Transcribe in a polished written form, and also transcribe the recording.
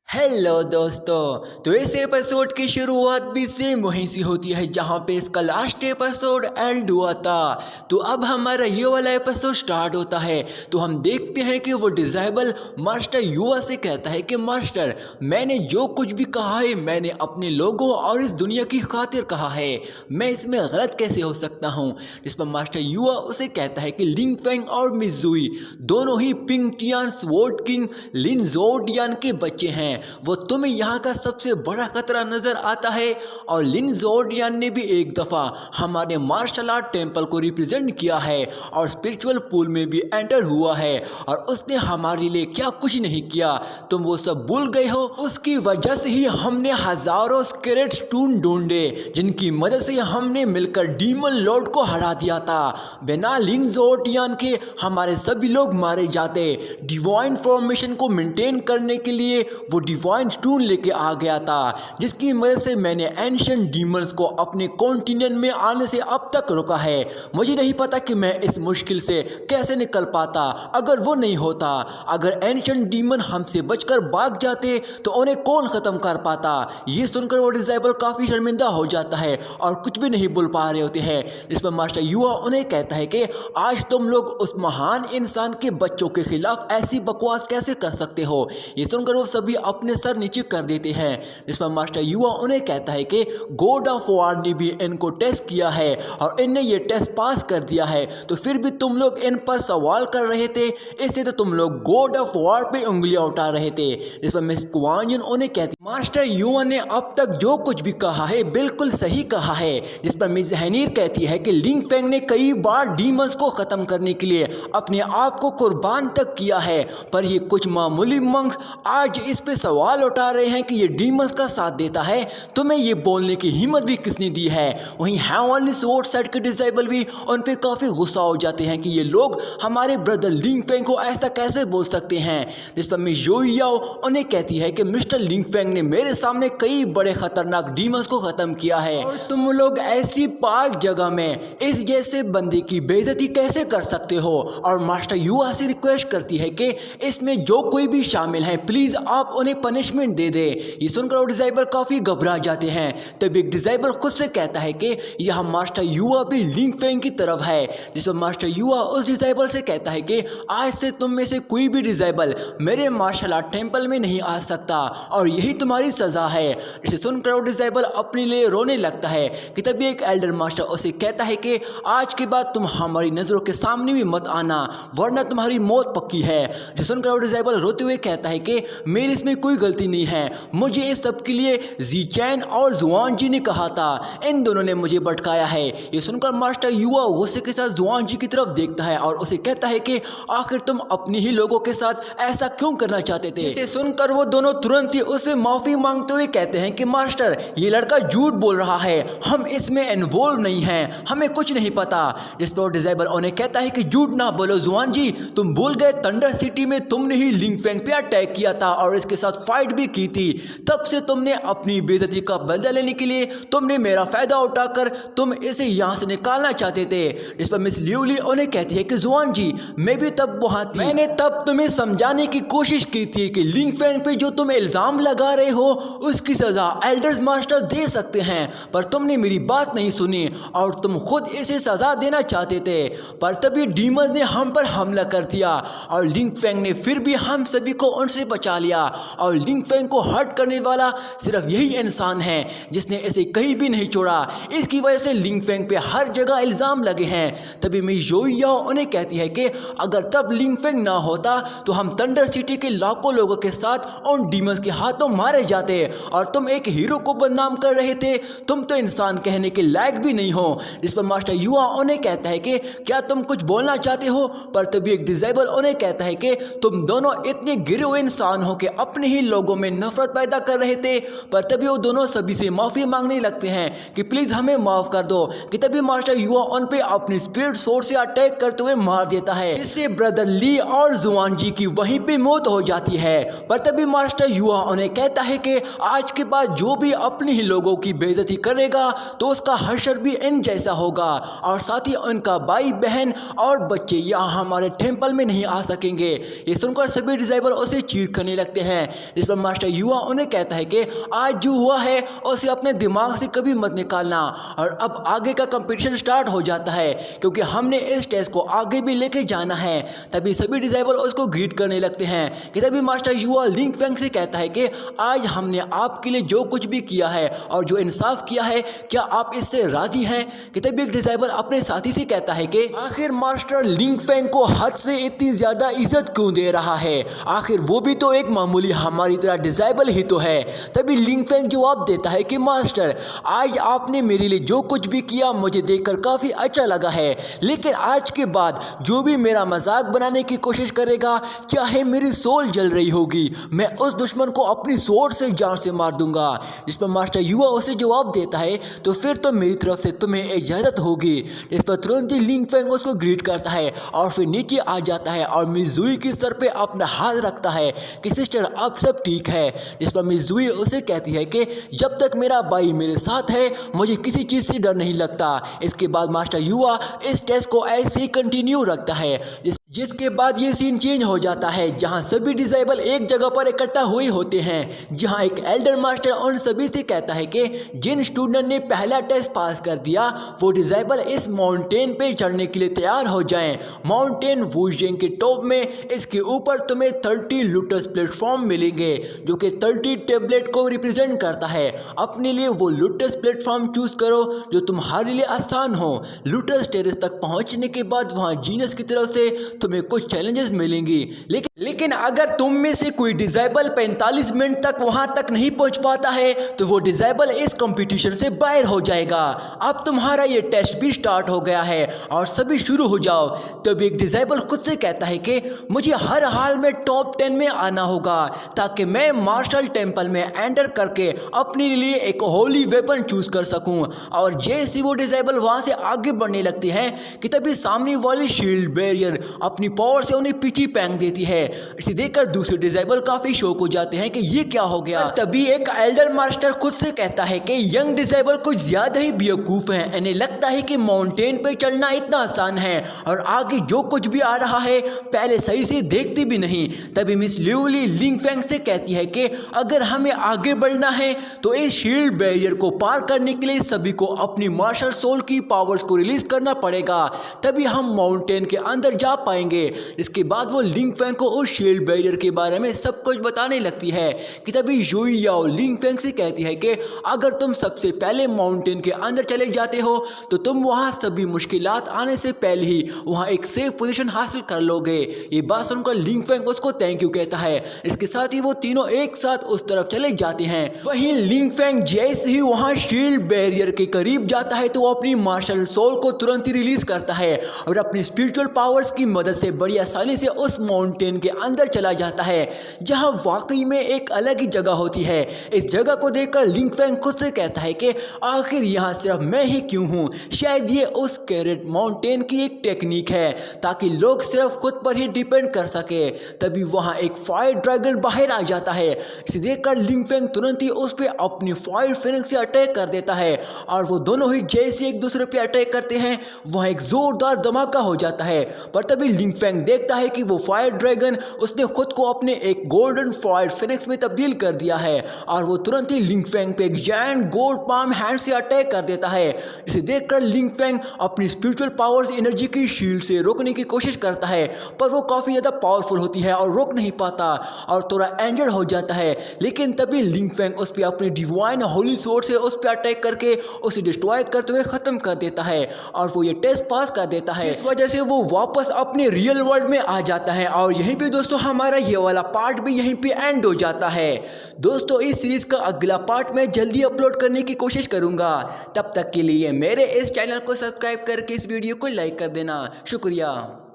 Hello दोस्तों, तो इस एपिसोड की शुरुआत भी सेम वहीं से होती है जहां पे इसका लास्ट एपिसोड एंड हुआ था। तो अब हमारा ये वाला एपिसोड स्टार्ट होता है। तो हम देखते हैं कि वो डिसेबल मास्टर युवा से कहता है कि मास्टर, मैंने जो कुछ भी कहा है मैंने अपने लोगों और इस दुनिया की खातिर कहा है, मैं इसमें गलत कैसे हो सकता हूँ। जिस पर मास्टर युवा उसे कहता है कि लिंग फेंग और मिजुई दोनों ही पिंग टियान स्वॉर्ड किंग लिन जोडियान के बच्चे हैं। वो तुम्हें यहाँ का सबसे बड़ा खतरा नजर आता है। और लिन जोडियान ने भी एक दफा हमारे मार्शल आर्ट टेम्पल को रिप्रेजेंट किया है और स्पिरिचुअल पूल में भी एंटर हुआ है, और उसने हमारे लिए क्या कुछ नहीं किया, तुम वो सब भूल गए हो। उसकी वजह से ही हमने हजारों स्केलेट स्टोन ढूंढे जिनकी मदद से हमने मिलकर डीमन लॉर्ड को हरा दिया था। बिना लिन जोडियान के हमारे सभी लोग मारे जाते। डिवाइन फॉर्मेशन को मेंटेन करने के लिए वो डिवाइन स्टोन लेके आ गया था, जिसकी मदद से मैंने एंशिएंट डीमंस को अपने कॉन्टिनेंट में आने से अब तक रोका है। मुझे नहीं पता कि मैं इस मुश्किल से कैसे निकल पाता अगर वो नहीं होता। अगर एंशिएंट डीमन हमसे बचकर भाग जाते तो उन्हें कौन खत्म कर पाता। ये सुनकर वो डिसेबल काफी शर्मिंदा हो जाता है और कुछ भी नहीं बोल पा रहे होते हैं। इस पर मास्टर युवा उन्हें कहता है कि आज तुम लोग उस महान इंसान के बच्चों के खिलाफ ऐसी बकवास कैसे कर सकते हो। ये सुनकर वो सभी अपने सर नीचे कर देते हैं। इस पर मास्टर युवा उन्हें कहता है कि गॉड ऑफ वॉर ने भी इनको टेस्ट किया है और इनने ये टेस्ट पास कर दिया है, तो फिर भी तुम लोग इन पर सवाल कर रहे थे, इसलिए तो तुम लोग गॉड ऑफ वॉर पे उंगलियां उठा रहे थे। इस पर मिस क्वान युन उन्हें कहती, मास्टर युवा ने अब तक जो कुछ भी कहा है बिल्कुल सही कहा है। जिस पर मिस हनीर कहती है कि लिंग फेंग ने कई बार डीमंस को खत्म करने के लिए अपने आप को कुर्बान तक किया है, पर ये कुछ मामूली मंक्स आज इस पे सवाल उठा रहे हैं कि ये डीमंस का साथ देता है। तुम्हें ये बोलने की हिम्मत भी किसने दी है। वहीं हेवनली स्वॉर्ड सेट के डिसेबल भी उन पे काफी गुस्सा हो जाते हैं कि ये लोग हमारे ब्रदर लिंग फेंग को ऐसा कैसे बोल सकते हैं। जिस पर मिस योयाओ उन्हें कहती है कि मिस्टर लिंग फेंग ने मेरे सामने कई बड़े खतरनाक डीमंस को खत्म किया है, और तुम लोग ऐसी पाक जगह में इस जैसे बंदे की बेइज्जती कैसे कर सकते हो। और मास्टर युवा से रिक्वेस्ट करती है कि इसमें जो कोई भी शामिल है प्लीज आप उन्हें पनिशमेंट दे दे। ये सुनकर डिसेबल काफी घबरा जाते हैं। तब एक डिसेबल खुद से कहता है कि यह मास्टर युवा भी लिंग फेंग की तरफ है। जिसमें मास्टर युवा उस डिसेबल से कहता है कि आज से तुम में से कोई भी डिसेबल मेरे मार्शल आर्ट टेम्पल में नहीं आ सकता और यही तुम्हारी सजा है। इसे सुनकर डिसेबल अपने लिए रोने लगता है कि तभी एक एल्डर मास्टर उसे कहता है कि आज के बाद तुम हमारी नजरों के सामने भी मत आना, वरना तुम्हारी मौत पक्की है। जिसे सुनकर डिसेबल रोते हुए कहता है कि मेरी इसमें कोई गलती नहीं है, मुझे इस सब के लिए जी चैन और जुआन जी ने कहा था, इन दोनों ने मुझे भटकाया है। ये सुनकर मास्टर युवा गुस्से के साथ जुआन जी की तरफ देखता है और उसे कहता है कि आखिर तुम अपने ही लोगों के साथ ऐसा क्यों करना चाहते थे। इसे सुनकर वो दोनों तुरंत ही उससे माफी मांगते हुए कहते हैं कि मास्टर, ये लड़का झूठ बोल रहा है, हम इसमें इन्वॉल्व नहीं हैं, हमें कुछ नहीं पता। जिस पर डिसेबल उन्हें कहता है कि झूठ ना बोलो जुआन जी, तुम भूल गए थंडर सिटी में तुमने ही लिंग फेंग पे अटैक किया था और इसके साथ फाइट भी की थी। तब से तुमने अपनी बेइज्जती का बदला लेने के लिए तुमने मेरा फायदा उठाकर तुम इसे यहाँ से निकालना चाहते थे। इस पर मिस ल्यूली उन्हें कहती है कि जुआन जी, मैं भी तब वहाँ थी, मैंने तब तुम्हें समझाने की कोशिश की थी कि लिंग फेंग पे जो तुम इल्जाम लगा रहे हो उसकी सजा एल्डर्स मास्टर दे सकते हैं, पर तुमने मेरी बात नहीं सुनी और तुम खुद इसे सजा देना चाहते थे। पर तभी डीमन ने हम पर हमला कर दिया और लिंग फेंग ने फिर भी हम सभी को उनसे बचा लिया, और लिंग फेंग को हर्ट करने वाला सिर्फ यही इंसान है जिसने इसे कहीं भी नहीं छोड़ा। इसकी वजह से लिंग फेंग पे हर जगह इल्जाम लगे हैं। तभी मैं योयाओ उन्हें कहती है कि अगर तब लिंग फेंग ना होता तो हम थंडर सिटी के लाखों लोगों के साथ उन डीमंस के हाथों मारे जाते, और तुम एक हीरो को बदनाम कर रहे थे, तुम तो इंसान कहने के लायक भी नहीं हो। इस पर मास्टर युवा उन्हें कहता है कि क्या तुम कुछ बोलना चाहते हो। पर तभी एक डिसेबल उन्हें कहता है कि तुम दोनों इतने गिरे हुए इंसान हो कि अपने ही लोगों में नफरत पैदा कर रहे थे। पर तभी वो दोनों सभी से माफी मांगने लगते हैं कि प्लीज हमें माफ कर दो। कि तभी मास्टर युवा उन पे अपनी स्पिरिट सोर्स से अटैक करते हुए मार देता है, जिससे ब्रदर ली और जुआन जी की वहीं पे मौत हो जाती है। पर तभी मास्टर युवा उन्हें कहता है कि आज के बाद जो भी अपने ही लोगों की बेइज्जती करेगा तो उसका हशर भी इन जैसा होगा, और साथ ही उनका भाई बहन और बच्चे यहाँ हमारे टेम्पल में नहीं आ सकेंगे। ये सुनकर सभी डिसेबल उसे चीर करने लगते हैं। जिस पर मास्टर युआ उन्हें कहता है कि आज जो हुआ है उसे अपने दिमाग से कभी मत निकालना। और अब आगे का कंपटीशन स्टार्ट हो जाता है क्योंकि हमने इस टेस्ट को आगे भी लेके जाना है। तभी सभी डिसेबल उसको ग्रीट करने लगते हैं कि तभी मास्टर युआ लिंग फेंग से कहता है कि आज हमने आपके लिए जो कुछ भी किया है और जो इंसाफ किया है, क्या आप इससे राजी हैं? कि तभी एक डिसेबल अपने साथी से कहता है कि आखिर मास्टर लिंग फेंग को हद से इतनी ज्यादा इज्जत क्यों दे रहा है? आखिर वो भी तो एक मामूली हमारी तरह डिसेबल ही तो है। तभी लिंग फेंग जवाब देता है कि मास्टर, आज आपने मेरे लिए जो कुछ भी किया मुझे देखकर काफी अच्छा लगा है, लेकिन आज के बाद जो भी मेरा मजाक बनाने की कोशिश करेगा, चाहे मेरी सोल जल रही होगी, मैं उस दुश्मन को अपनी सोच से जान से मार दूंगा। जिस पर मास्टर युआ उसे जवाब देता है तो फिर तो मेरी तरफ से तुम्हें इजाजत होगी। इस पर तुरंत ही लिंग फेंग उसको ग्रीट करता है और फिर नीचे आ जाता है और मिजुई के सर पे अपना हाथ रखता है कि सिस्टर अब सब ठीक है। जिस पर मिजुई उसे कहती है कि जब तक मेरा भाई मेरे साथ है मुझे किसी चीज से डर नहीं लगता। इसके बाद मास्टर युआ इस टेस्ट को ऐसे ही कंटिन्यू रखता है, जिसके बाद ये सीन चेंज हो जाता है जहां सभी डिसेबल एक जगह पर इकट्ठा हुए होते हैं, जहां एक एल्डर मास्टर उन सभी से कहता है कि जिन स्टूडेंट ने पहला टेस्ट पास कर दिया वो डिसेबल इस माउंटेन पे चढ़ने के लिए तैयार हो जाएं। माउंटेन वुजिंग के टॉप में इसके ऊपर तुम्हें 30 लूटस प्लेटफॉर्म मिलेंगे जो कि 30 टेबलेट को रिप्रेजेंट करता है। अपने लिए वो लूटस प्लेटफॉर्म चूज करो जो तुम्हारे लिए आसान हो। लूटस टेरेस तक पहुंचने के बाद वहां जीनस की तरफ से तुम्हें कुछ चैलेंजेस मिलेंगी, लेकिन अगर तुम में से कोई डिसेबल 45 मिनट तक वहां तक नहीं पहुंच पाता है तो वो डिसेबल इस कंपटीशन से बाहर हो जाएगा। अब तुम्हारा ये टेस्ट भी स्टार्ट हो गया है और सभी शुरू हो जाओ। तब एक डिसेबल खुद से कहता है कि मुझे हर हाल में टॉप 10 में आना होगा ताकि मैं मार्शल टेम्पल में एंटर करके अपने लिए एक होली वेपन चूज कर सकूं। और जैसे वो डिसेबल वहां से आगे बढ़ने लगती है कि तभी सामने वाली शील्ड बैरियर अपनी पावर से उन्हें पीछे फेंक देती है। इसे देखकर दूसरे डिसेबल काफी शॉक हो जाते हैं कि ये क्या हो गया। तभी एक एल्डर मास्टर खुद से कहता है कि यंग डिसेबल कुछ ज्यादा ही बेवकूफ हैं, इन्हें लगता है कि माउंटेन पे चढ़ना इतना आसान है और आगे जो कुछ भी आ रहा है पहले सही से देखती भी नहीं। तभी मिस ल्यूली लिंग फेंग से कहती है कि अगर हमें आगे बढ़ना है तो इस शील्ड बैरियर को पार करने के लिए सभी को अपनी मार्शल सोल की पावर्स को रिलीज करना पड़ेगा, तभी हम माउंटेन के अंदर जा पाएंगे। इसके बाद वो लिंग फेंग को उस शील्ड बैरियर के बारे में सब कुछ बताने लगती है कि तभी यूई याओ लिंग फेंग से कहती है कि अगर तुम सबसे पहले माउंटेन के अंदर चले जाते हो तो तुम वहां सभी मुश्किलात आने से पहले ही वहां एक सेफ पोजीशन हासिल कर लोगे। ये बात सुनकर लिंग फेंग उसको थैंक यू कहता है। इसके साथ ही वो तीनों एक साथ उस तरफ चले जाते हैं। वहीं लिंग फेंग जैसे ही वहां शील्ड बैरियर के करीब जाता है तो वो अपनी मार्शल सोल को तुरंत ही रिलीज करता है और अपनी स्पिरिचुअल पावर्स की मदद से बड़ी आसानी से उस माउंटेन के अंदर चला जाता है जहां वाकई में एक अलग ही जगह होती है। इस जगह को देखकर लिंग फेंग खुद से कहता है कि आखिर यहाँ सिर्फ मैं ही क्यों हूँ, शायद ये उस कैरेट माउंटेन की एक टेक्निक है ताकि लोग सिर्फ खुद पर ही डिपेंड कर सके। तभी वहाँ एक फायर ड्रैगन बाहर आ जाता है। इसे देखकर लिंग फेंग तुरंत ही उस पर अपनी फायर फिनिक्स से अटैक कर देता है और वो दोनों ही जैसे एक दूसरे पे अटैक करते हैं वहाँ एक जोरदार धमाका हो जाता है। पर तभी लिंग फेंग देखता है कि वो फायर ड्रैगन उसने खुद को अपने एक गोल्डन फायर फिनिक्स में तब्दील कर दिया है और वो तुरंत ही लिंग फेंग पे एक जायंट गोल्ड पाम हैंड से अटैक कर देता है। इसे देखकर लिंग फेंग अपनी स्पिरिचुअल पावर्स एनर्जी की शील्ड से रोकने की कोशिश करता है पर वो काफी ज्यादा पावरफुल होती है और रोक नहीं पाता और थोड़ा इंजर्ड हो जाता है। लेकिन तभी लिंग फेंग उस पर अपनी डिवाइन होली स्वॉर्ड से उस पर अटैक करके उसे डिस्ट्रॉय करते हुए खत्म कर देता है और वो ये टेस्ट पास कर देता है। इस वजह से वो वापस अपने रियल वर्ल्ड में आ जाता है और यहीं पे दोस्तों हमारा ये वाला पार्ट भी यहीं पे एंड हो जाता है। दोस्तों इस सीरीज का अगला पार्ट मैं जल्दी अपलोड करने की कोशिश करूंगा। तब तक के लिए मेरे इस चैनल को सब्सक्राइब करके इस वीडियो को लाइक कर देना। शुक्रिया।